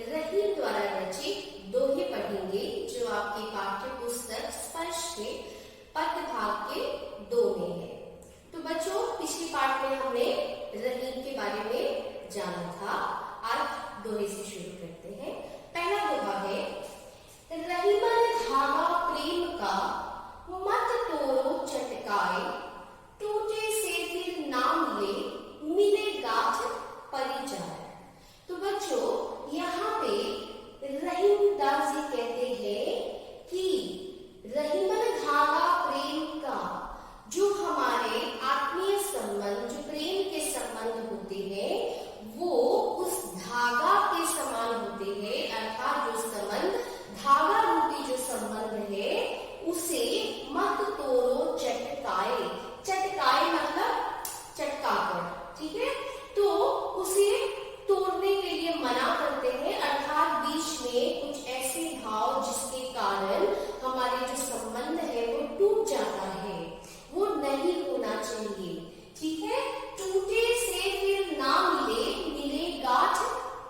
रहीम द्वारा रचित दोहे पढ़ेंगे जो आपकी पाठ्य पुस्तक स्पर्श के पद भाग के 2 में है। तो बच्चों, पिछली पाठ में हमने रहीम के बारे में जाना था। आज दोहे से शुरू करते हैं। पहला दोहा है, रहीमन धागा प्रेम का मत तोड़ो चटकाए, टूटे से फिर ना मिले गांठ परी जाए। तो बच्चों, यहाँ पे रहीमदास जी कहते हैं कि रहीमन धागा प्रेम का, जो हमारे आत्मीय संबंध, जो प्रेम के संबंध होते हैं, वो उस धागा के समान होते हैं। अर्थात जो संबंध धागा रूपी जो संबंध है उसे मत तोड़ो चटकाए। चटकाए मतलब चटकाकर, ठीक है। तो उसे तोड़ने के लिए मना करते हैं, अर्थात बीच में कुछ ऐसे भाव जिसके कारण हमारे जो संबंध है वो टूट जाता है, वो नहीं होना चाहिए, ठीक है। टूटे से फिर ना मिले गांठ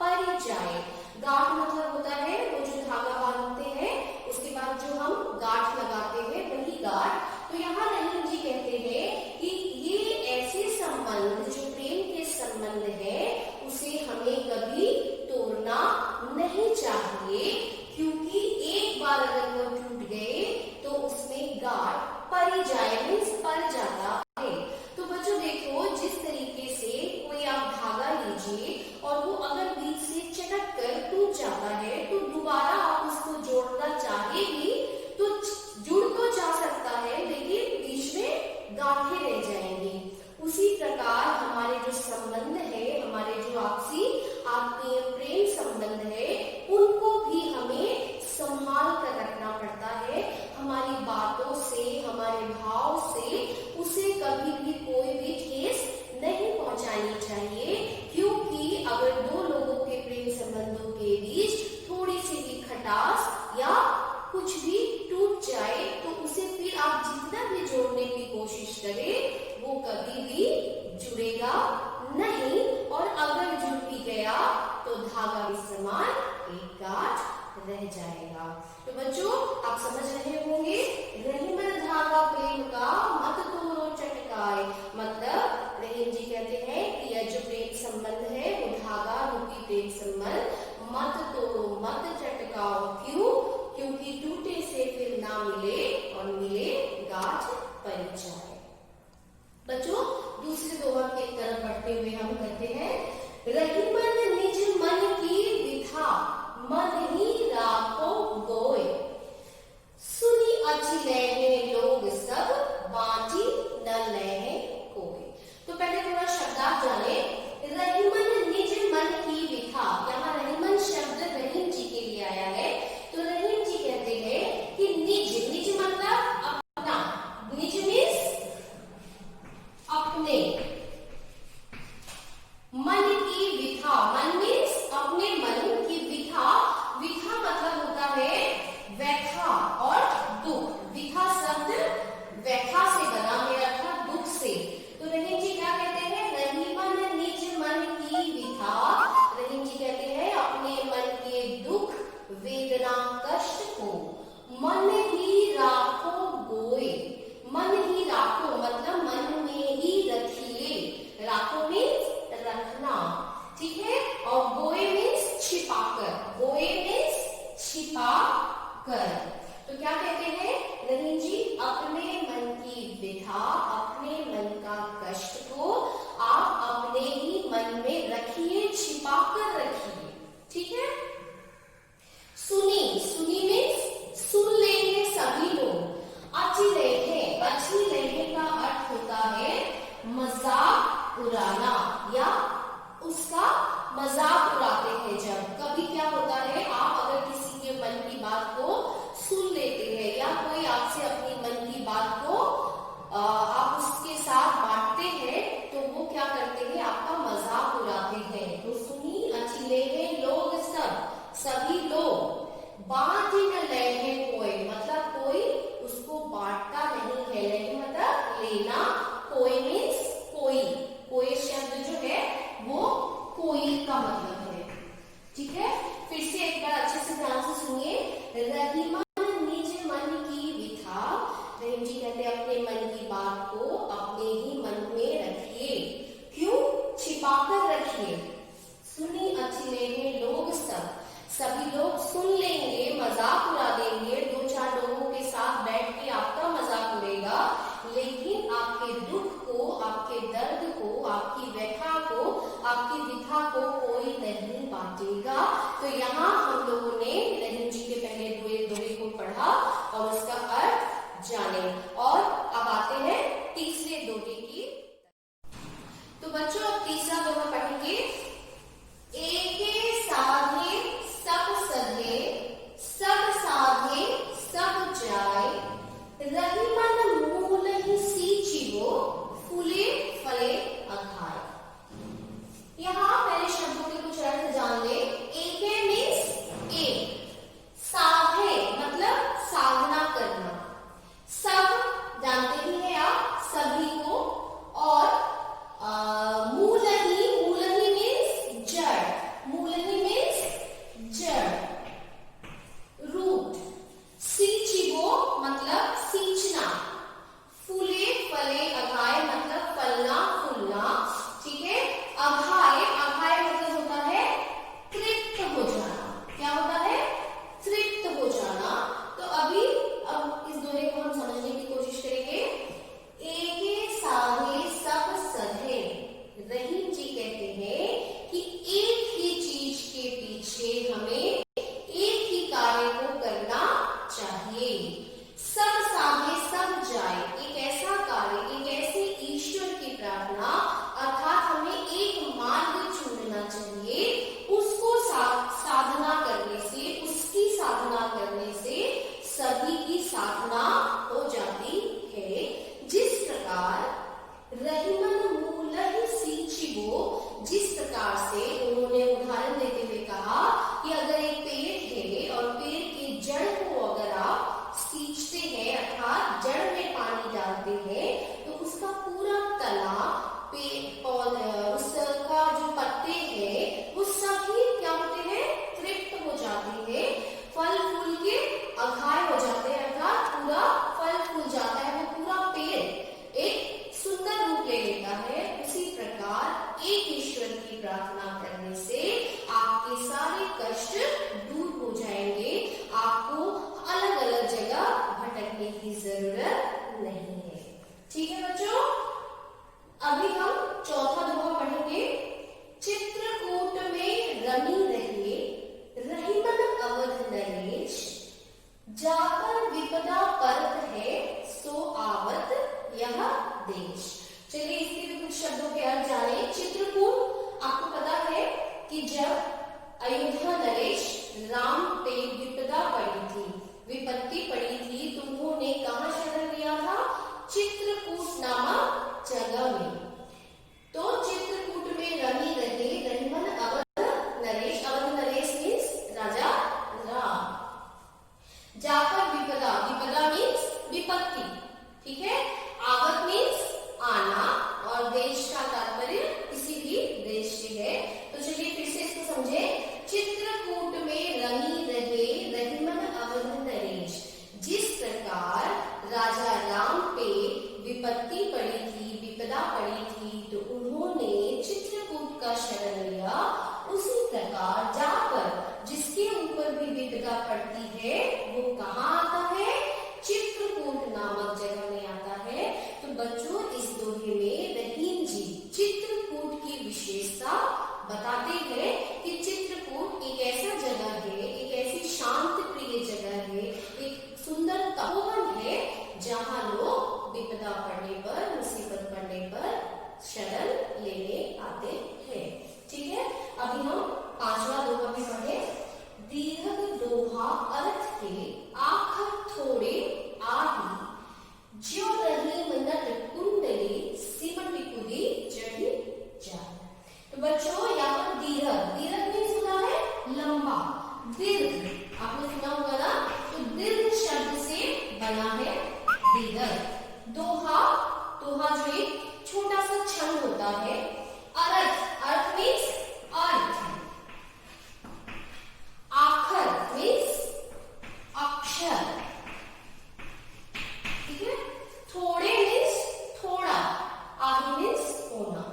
परी जाए। गांठ मतलब होता है वो जो धागा बांधते हैं उसके बाद जो हम गांठ लगाते हैं वही गांठ। तो यहाँ रहीम जी कहते हैं कि ये ऐसे संबंध जो प्रेम के संबंध है उसे हमें कभी तोड़ना नहीं चाहिए, क्योंकि एक बार अगर वो टूट गए तो उसमें गांठ परी जाए, मीन्स पड़ जाता है। तो बच्चों देखो, जिस तरीके से कोई आप धागा लीजिए और वो अगर बीच से चटक कर टूट जाता है तो दोबारा आप उसको जोड़ना चाहे भी तो जुड़ तो जा सकता है, लेकिन बीच में गांठें रह जाएंगी। उसी प्रकार हमारे जो संबंध है, हमारे जो आपसी आत्मीय प्रेम संबंध है, उनको भी हमें संभाल कर रखना पड़ता है। हमारी बातों से, हमारे भाव से उसे कभी भी कोई भी ठेस नहीं पहुंचानी चाहिए, क्योंकि अगर दो लोगों के प्रेम संबंधों के बीच थोड़ी सी भी खटास या कुछ भी टूट जाए तो उसे फिर आप जितना भी जोड़ने की कोशिश करें वो कभी भी जुड़ेगा नहीं, और अगर जुड़ भी गया तो धागा के समान एक गांठ रह जाएगा। तो बच्चों, आप समझ रहे होंगे, रहीमन धागा प्रेम का मत तोड़ो चटकाए, मतलब रहीम जी कहते हैं कि यह जो प्रेम संबंध है वो धागा रूपी प्रेम संबंध मत तोड़ो, मत चटकाओ। क्यों? क्योंकि टूटे से फिर ना मिले और मिले गांठ परी जाए। बच्चों, दूसरे दोहा की तरफ बढ़ते हुए हम कहते हैं, रहीमन निज मन की विथा मन ही राखो गोय, सुनी अच्छी लहने लोग सब बांटी न लहने कोई। तो पहले थोड़ा शब्दार्थ जाने। रहीमन निज मन की विथा, यहाँ रहीमन शब्द रहीम जी के लिए आया है। तो रहीम जी कहते हैं कि निज मतलब अपना, निज मीन्स अपने, मन की विथा, मन मीन्स अपने मन की विथा। विथा मतलब होता है व्यथा और दुख। विथा शब्द व्यथा से बना है, अर्थात दुख से। तो रहीम जी क्या कहते हैं, रहीमन निज मन की विथा। रहीम जी कहते हैं अपने मन के दुख, वेदना, कष्ट को मन ही राखो गोय। मन ही राखो मतलब मन में ही रखिए। राखो मीन्स रखना, ठीक है। और गोय मीन्स छिपाकर, गोय मीन्स छिपा कर। तो क्या कहते हैं रहीम जी, अपने मन की विधा, अपने मन का कष्ट को आप अपने ही मन में रखिए, छिपा कर रखिए, ठीक है। सुनी मीन्स सुन लेंगे सभी लोग। अच्छी लेने का अर्थ होता है मजाक उड़ाना, या उसका मजाक उड़ाते हैं। जब कभी क्या होता है, आप अगर किसी के मन की बात को सुन लेते हैं या कोई आपसे अपनी मन की बात को आप आपकी विधा को कोई नहीं बांटेगा। तो यहाँ हम लोगों ने रहीम जी के पहले दोहे को पढ़ा और उसका अर्थ जाने। और अब आते हैं तीसरे दोहे की। तो बच्चों अब तीसरा दोहा पढ़ेंगे। एके साधे सब सधे, सब साधे सब जाय, रहीमन मूल ही सींचिबो, फूले फले अघाय। यहाँ पहले शब्दों के कुछ अर्थ जान ले। एके मीन्स एक, साधे मतलब साधना करना, सब जानते ही हैं आप सभी को, और मूलही, मूलही मीन्स जड़, मूलही मीन्स जड़, रूट, सींचिबो मतलब सींचना, फूले फले अघाय मतलब फलना फूलना, ठीक है। अघाय, अघाय मतलब होता है तृप्त हो जाना। क्या होता है? तृप्त हो जाना। तो अभी अब इस दोहे को हम समझने की कोशिश करेंगे। एके साधे सब सधे, रहीम जी कहते हैं कि एक ही चीज के पीछे हमें एक ही कार्य को करना चाहिए। सब साधे सब जाए, एक ऐसा कार्य, एक ऐसे ईश्वर की प्रार्थना, अर्थात हमें एक मार्ग चुनना चाहिए। उसको साधना करने से, उसकी साधना करने से सभी की साधना हो जाती है। जिस प्रकार रहीमन मूल ही सींचिबो, जिस प्रकार से उन्होंने उदाहरण देते हुए कहा कि अगर एक पेड़ है और पेड़ के जड़ को अगर आप सींचते हैं अर्थात जड़ में पानी डालते हैं, तो उसका पूरा तना, उसका जो पत्ते हैं वो सभी क्या होते हैं? तृप्त हो जाते हैं, फल फूल के अघाय हो जाते हैं, अर्थात पूरा फल फूल जाता है, वो पूरा पेड़ एक सुंदर रूप ले लेता है। उसी प्रकार एक ईश्वर की प्रार्थना करने से आपके सारे कष्ट दूर हो जाएंगे, आपको अलग अलग जगह भटकने की जरूरत नहीं है। ठीक है बच्चों, अभी हम चौथा दोहा पढ़ेंगे। चित्रकूट में रमी रहे, रहीमन अवध नरेश, जाकर विपदा परत है, सो आवत यह देश। चलिए इसके भी कुछ शब्दों के अर्थ जाने। चित्रकूट, आपको पता है कि जब अयोध्या नरेश राम पे विपदा पड़ी थी, विपत्ति पड़ी थी, तो उन्होंने कहाँ शरण लिया था? चित्रकूट नामक जगह में। तो चित्रकूट में रमी रहे, रहीमन अवध नरेश, अवध नरेश मीन्स राजा राम, जाकर विपदा, विपदा मीन्स विपत्ति, ठीक है। आवत मीन्स आना, और देश का तात्पर्य किसी भी देश से है। तो चलिए फिर से इसको समझे। चित्रकूट में रमी रहे, रहीमन अवध नरेश, जिस प्रकार राजा राम पे विपत्ति पड़ी थी, विपदा पड़ी थी, तो उन्होंने चित्रकूट का शरण लिया। उसी प्रकार जाकर जिसके ऊपर भी विपदा पड़ती है वो कहाँ आता है? चित्रकूट नामक जगह में आता है। तो बच्चों इस दोहे में रहीम जी चित्रकूट की विशेषता बताते हैं कि चित्रकूट एक ऐसा जगह है, एक ऐसी शांत प्रिय जगह है, एक सुंदर तपोवन है, जहाँ लोग विपदा पड़ने पर, मुसीबत पड़ने पर शरण लेने आते हैं। ठीक है, अभी हम पांचवा दोहा भी पढ़े। दीर्घ दोहा अर्थ के आखर थोड़े आही, ज्यो रहीम नट कुंडली, सिमट कुदी चढ़ी जाए। तो बच्चों यहाँ पर दीर्घ, दीर्घ मीन्स होता है लंबा, दीर्घ आपने सुना होगा ना, तो दीर्घ शब्द से बना है दीर्घ। दोहा, दोहा जो एक छोटा सा छंद होता है। अर्थ, अर्थ मीन्स अर्थ। आखर मीन्स अक्षर, ठीक है। थोड़े मीन्स थोड़ा, आही मीन्स होना।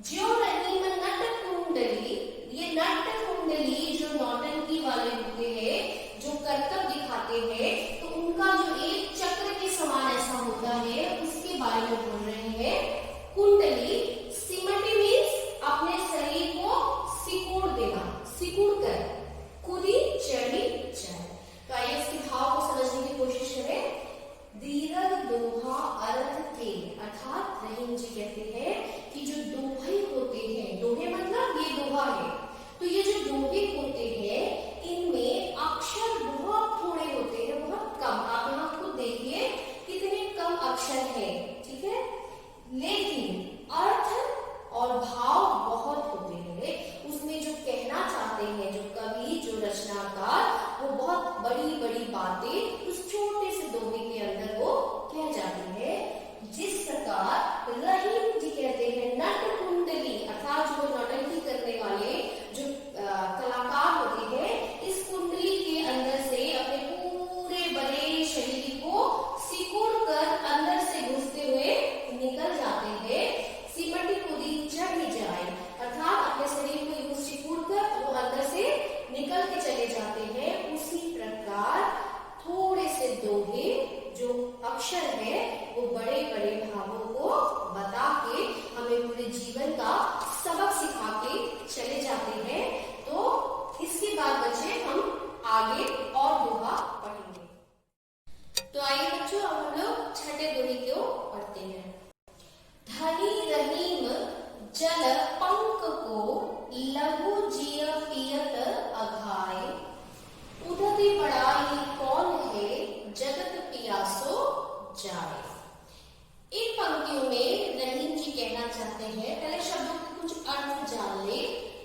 ज्यो रहीम नट कुंडली, ये नट कुंडली जो नौटंकी वाले होते हैं, जो करतब दिखाते हैं, तो उनका जो एक चक्र के समान ऐसा होता है, उसके बारे में बोल रहे हैं। कुंडली, सिमटी मीन्स बातें उस छोटे से दोहे के अंदर वो कह जाती है। जिस प्रकार रहीम जी कहते हैं नट कुंडली, अर्थात जो नौटंकी करने वाले जो कलाकार होते हैं, इस कुंडली के अंदर से अपने पूरे बड़े शरीर को सिकुड़ कर अंदर से घुसते हुए निकल जाते हैं। सिमटी कुदी चढ़ जाए, अर्थात अपने शरीर को यूं सिकुड़ कर वो अंदर से निकल के चले जाते हैं। उसी प्रकार थोड़े से दोहे जो अक्षर है वो बड़े बड़े भावों को बता के हमें पूरे जीवन का सबक सिखा के चले जाते हैं। तो इसके बाद बच्चे हम आगे और दोहा पढ़ेंगे। तो आइए बच्चों, अब हम लोग छठे दोहे को पढ़ते हैं। धनी रहीम जल पंक को लघु जिय पियत अघाय, उदति बड़ाई कौन है जगत पियासो जाए। इन पंक्तियों में रहीम जी कहना चाहते हैं, पहले शब्दों के कुछ अर्थ जान ले।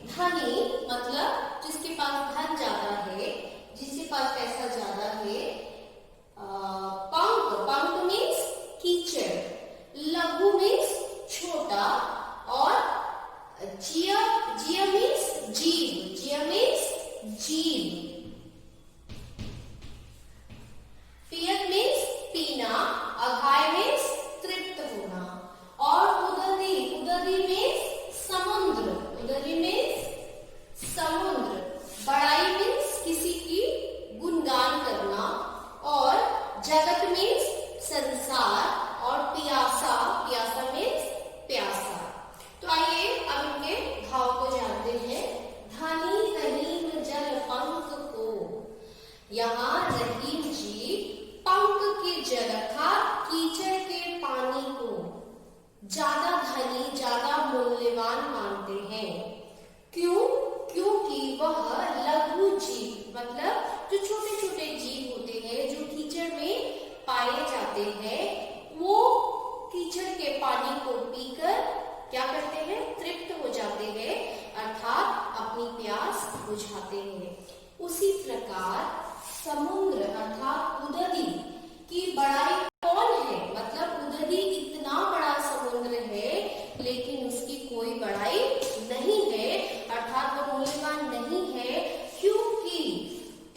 धनी मतलब जिसके पास धन ज्यादा है, जिसके पास पैसा ज्यादा है। पंक, पंक मीन्स कीचड़, लघु मीन्स छोटा, और जिय, जिय मीन्स जीव, जिय मीन्स जीव। पियत मीन्स पीना, अघाय मीन्स तृप्त होना, और उदति, उदति मीन्स समुद्र, उदति मीन्स समुद्र। बड़ाई मीन्स किसी की गुणगान करना, और जगत मीन्स संसार, और पियासा, पियासा मीन्स प्यासा। तो आइए अब इनके भाव को जानते हैं। धनी रहीम जल पंक को, यहाँ रहीम जी पंक के जल अर्थात कीचड़ के पानी को ज्यादा धनी, ज्यादा मूल्यवान मानते हैं। क्यों? क्योंकि वह लघु जीव, मतलब जो छोटे छोटे जीव होते हैं जो कीचड़ में पाए जाते हैं, वो कीचड़ के पानी को पीकर क्या करते हैं? तृप्त हो जाते हैं, अर्थात अपनी प्यास बुझाते हैं। उसी प्रकार समुद्र अर्थात उदधि की बड़ाई कौन है, मतलब उदधि इतना बड़ा समुद्र है लेकिन उसकी कोई बड़ाई नहीं है, अर्थात वो मूल्यवान नहीं है। क्योंकि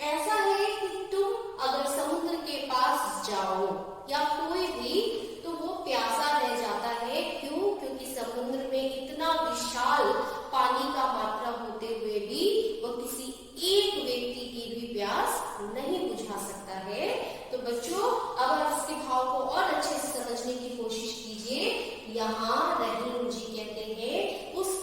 ऐसा है कि तुम अगर समुद्र के पास जाओ या कोई भी, तो वो प्यासा रह जाता है। क्यों? क्योंकि समुद्र में इतना विशाल पानी का मात्रा होते हुए भी वो किसी एक व्यक्ति की भी प्यास नहीं बुझा सकता है। तो बच्चों, अब आप इसके भाव को और अच्छे से समझने की कोशिश कीजिए। यहाँ रहीम जी कहते हैं उस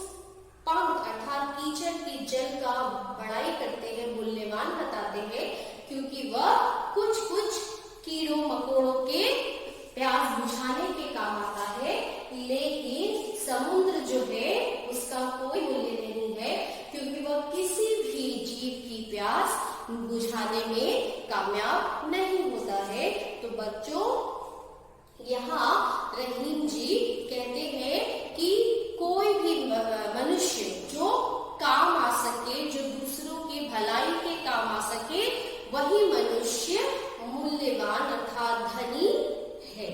पंख अर्थात कीचड़ की जल का बड़ाई करते हैं, मूल्यवान बताते हैं, क्योंकि वह कुछ कुछ कीड़ों मकोड़ों के प्यास बुझाने के काम आता है, लेकिन समुद्र जो है उसका कोई मूल्य नहीं है, क्योंकि वह किसी भी जीव की प्यास बुझाने में कामयाब नहीं होता है। तो बच्चों, यहाँ रहीम जी कहते हैं कि कोई भी मनुष्य जो काम आ सके, जो दूसरों की भलाई के काम आ सके, वही मनुष्य मूल्यवान अर्थात धनी है।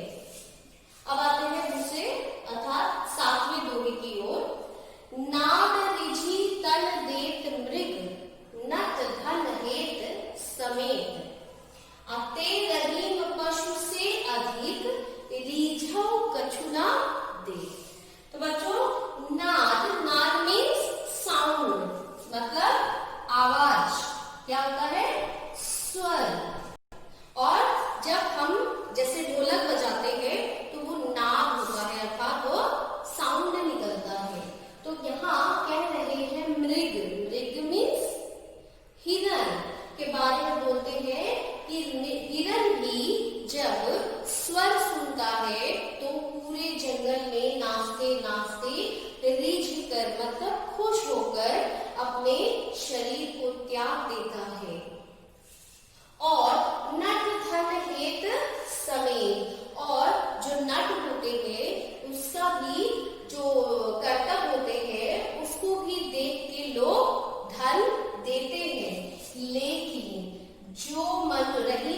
अब आते हैं दूसरे अर्थात सातवें दोहे की ओर। नाद रिझी तन देत मृग, नट धन हेत समेत, अते रहीम पशु से अधिक, रीझौ कछुना दे। तो बच्चों, नाद, नाद मीन्स साउंड, मतलब आवाज। क्या होता है? स्वर। और जब हम जैसे ढोलक बजाते हैं तो वो नाद होता है, अर्थात वो साउंड निकलता है। तो यहाँ कह रहे हैं मृग, मृग मीन्स हिरन के बारे में बोलते हैं कि हिरन भी जब स्वर सुनता है तो पूरे जंगल में नाचते नाचते रीझ कर मतलब खुश होकर अपने शरीर को त्याग देता है। और नट धन हेत समेत, और जो नट होते हैं उसका भी जो कर्तव्य होते हैं उसको भी देख के लोग धन देते हैं। लेकिन जो मन रहीम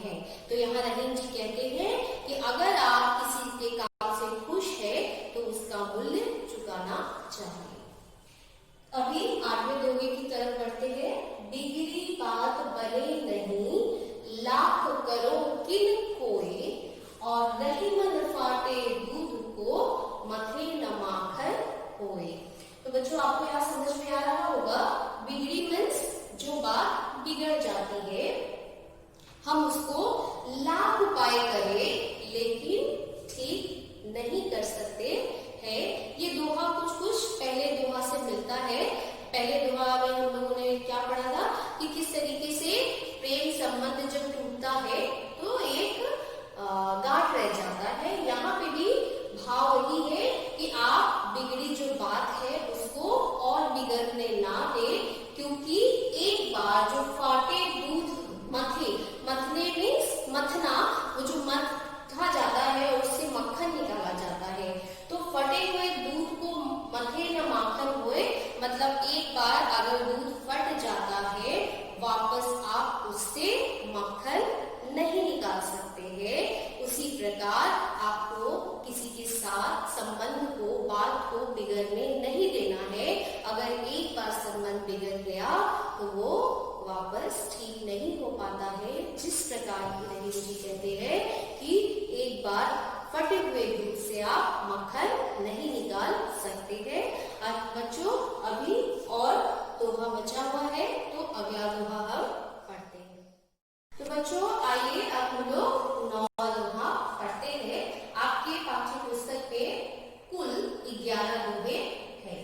हैं। तो यहाँ रहीम जी कहते हैं कि अगर आप किसी के काम से खुश है तो उसका मूल्य चुकाना चाहिए। अभी 8वें दोहे की तरफ बढ़ते हैं। बिगड़ी बात बने नहीं, लाख करो किन कोय, और रही मन फाटे दूध को, मथे न माखन होए। तो बच्चों आपको यहाँ समझ में आ रहा होगा, बिगड़ी मीन्स जो बात बिगड़ जाती है, हम उसको लाख उपाय करें लेकिन ठीक नहीं कर सकते हैं। ये दोहा कुछ पहले दोहा से मिलता है। पहले दोहा में हम लोगों ने क्या पढ़ा था कि किस तरीके से प्रेम संबंध जब टूटता है तो एक गांठ रह जाता है। यहाँ पे भी भाव वही है कि आप बिगड़ी जो बात है उसको और बिगड़ने ना दे, क्योंकि एक बार जो फाटे दूध मथने मीन्स मथना, वो जो मथा जाता है उससे मक्खन निकाला जाता है। तो फटे हुए दूध को मथे न माखन होए, मतलब एक बार अगर दूध फट जाता है वापस आप उससे मक्खन नहीं निकाल सकते हैं। उसी प्रकार आपको किसी के साथ संबंध को, बात को बिगड़ने नहीं देना है। अगर एक बार संबंध बिगड़ गया तो वो वापस ठीक नहीं हो पाता है। जिस प्रकार की रहीम जी कहते हैं कि एक बार फटे हुए दूध से आप मक्खन नहीं निकाल सकते हैं। बच्चों अभी और दोहा बचा हुआ है, तो अगला दोहा हम पढ़ते हैं। तो बच्चों आइए अब हम लोग 9वां दोहा पढ़ते हैं। आपके पाठ्य पुस्तक में कुल 11 दोहे हैं।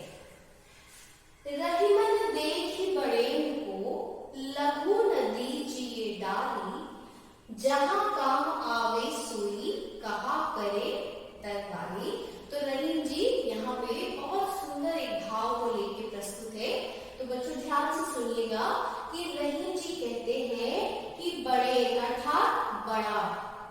रहीमन देखी बड़ेन को, लघु नदी जिए डाली, जहां काम आवे सुई, कहा करे तरवारी। तो रहीम जी यहाँ पे बहुत सुंदर एक भाव को लेके प्रस्तुत है। तो बच्चों ध्यान से सुनिएगा कि रहीम जी कहते हैं कि बड़े अर्थात बड़ा,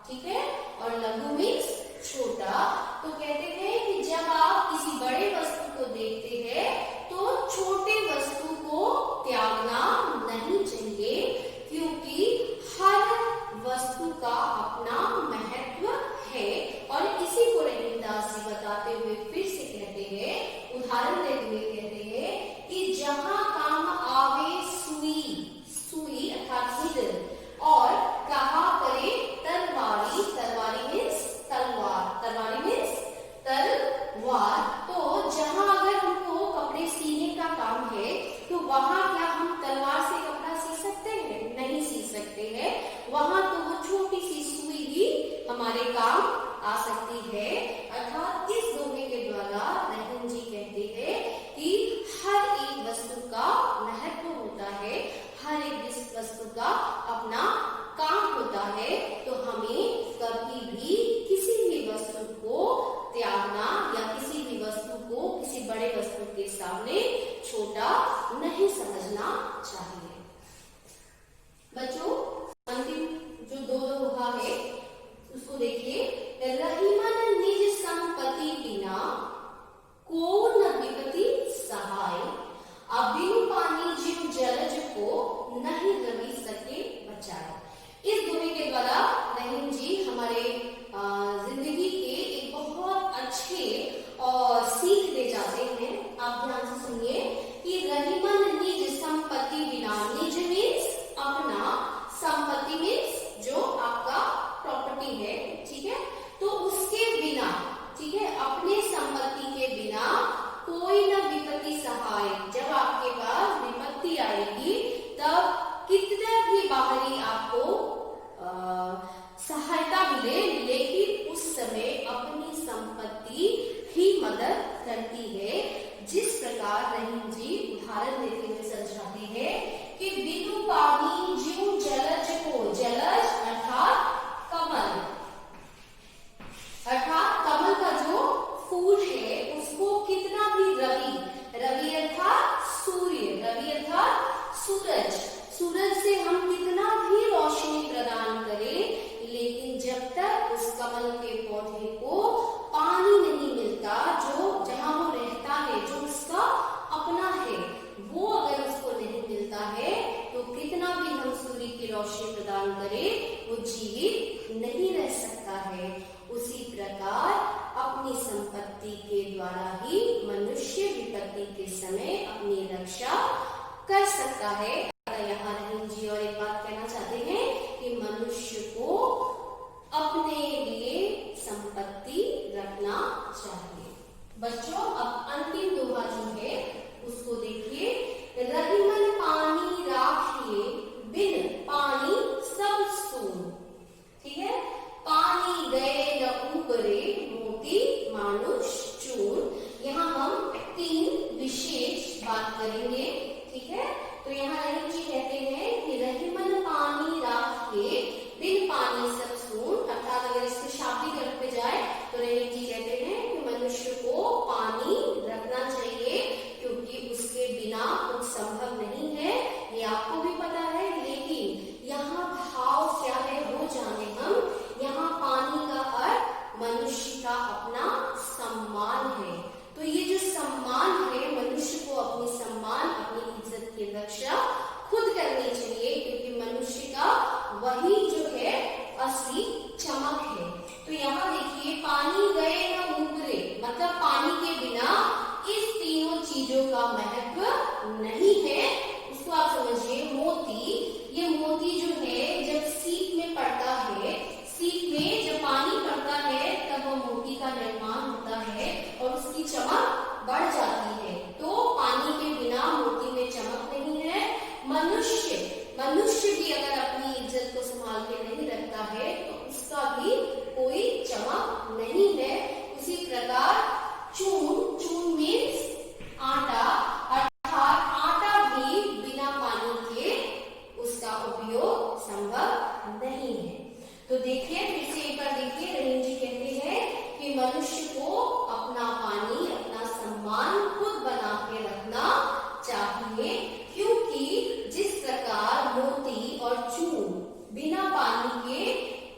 ठीक है, और लघु मीन्स छोटा। तो कहते हैं कि जब आप किसी बड़े वस्तु को देखते हैं तो छोटे वस्तु को त्यागना नहीं चाहिए, क्योंकि हर वस्तु का अपना महत्व है। और इसी को रहीमदास जी बताते हुए फिर से कहते हैं, उदाहरण देते हुए कहते हैं कि जहां काम आवे सुई अर्थात नीडल, और कहा करे तलवारी, मीन्स तलवार। तो जहां अगर हमको कपड़े सीने का काम है तो वहां क्या हम तलवार से कपड़ा सी सकते हैं? नहीं सी सकते हैं। वहां तो वो छोटी सी सुई ही हमारे काम आ सकती है। अर्थात इस दोहे के द्वारा रहीम जी कहते हैं कि हर एक वस्तु का महत्व होता है, हर एक वस्तु का अपना काम होता है। तो हमें कभी भी किसी भी वस्तु को त्यागना या किसी भी वस्तु को किसी बड़े वस्तु के सामने छोटा नहीं समझना चाहिए। बच्चों अंतिम जो दो दोहा है उसको देखिए। रहीमन निज संपत्ति बिना, को न विपत्ति सहाय, अबिन पानी जीव जलज को, नहीं रवि सके बचाए। इस दोहे के द्वारा नहीं रह सकता है, उसी प्रकार अपनी संपत्ति के द्वारा ही मनुष्य विपत्ति के समय अपनी रक्षा कर सकता है। यहाँ रहीम जी और एक बात कहना चाहते हैं कि मनुष्य को अपने लिए संपत्ति रखना चाहिए। बच्चों, अब अंतिम दोहा जो है उसको देखिए। रहीमन पानी राखिए, बिन पानी सब सून। ठीक है, पानी गए न ऊपरे, मोती मानुष चून। यहाँ हम 3 विशेष बात करेंगे। ठीक है, तो यहाँ रहीम जी कहते हैं कि रहीमन पानी राखिए, बिन पानी सब सून। अर्थात अगर इसके शाब्दिक अर्थ पे जाए तो रहीम जी कहते हैं कि मनुष्य को पानी रखना चाहिए, क्योंकि उसके बिना कुछ संभव नहीं है। ये आपको भी पता है, लेकिन यहाँ भाव क्या है वो जाने हम। यहाँ पानी का अर्थ मनुष्य का अपना सम्मान है। तो ये जो सम्मान है, मनुष्य को अपनी सम्मान, अपनी इज्जत की रक्षा खुद करनी चाहिए, क्योंकि मनुष्य का वही जो है असली चमक है। तो यहाँ देखिए, पानी गए न ऊपरे, मतलब पानी के बिना इस तीनों चीजों का महत्व नहीं है। उसको आप समझिए। मोती, ये मोती जो है जब सीप में पड़ता है, सीप में जब पानी पड़ता है तब वो मोती का निर्माण होता है और उसकी चमक बढ़ जाती है। तो पानी के बिना मोती में चमक नहीं है। मनुष्य भी अगर अपनी इज्जत को संभाल के नहीं रखता है तो उसका भी कोई चमक नहीं है। उसी प्रकार चून मीन्स आटा, अर्थात आटा भी बिना पानी के उसका उपयोग संभव नहीं है। तो देखिए, फिर से एक बार देखिए, रहीम जी कहते हैं कि मनुष्य को अपना पानी, अपना सम्मान खुद बना के रखना चाहिए, क्योंकि जिस प्रकार मोती और चून बिना पानी के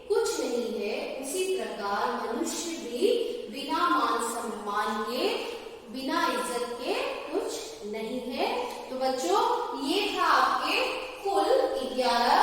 कुछ नहीं है, उसी प्रकार मनुष्य भी बिना मान सम्मान के, बिना इज्जत के कुछ नहीं है। तो बच्चों, ये था आपके कुल 11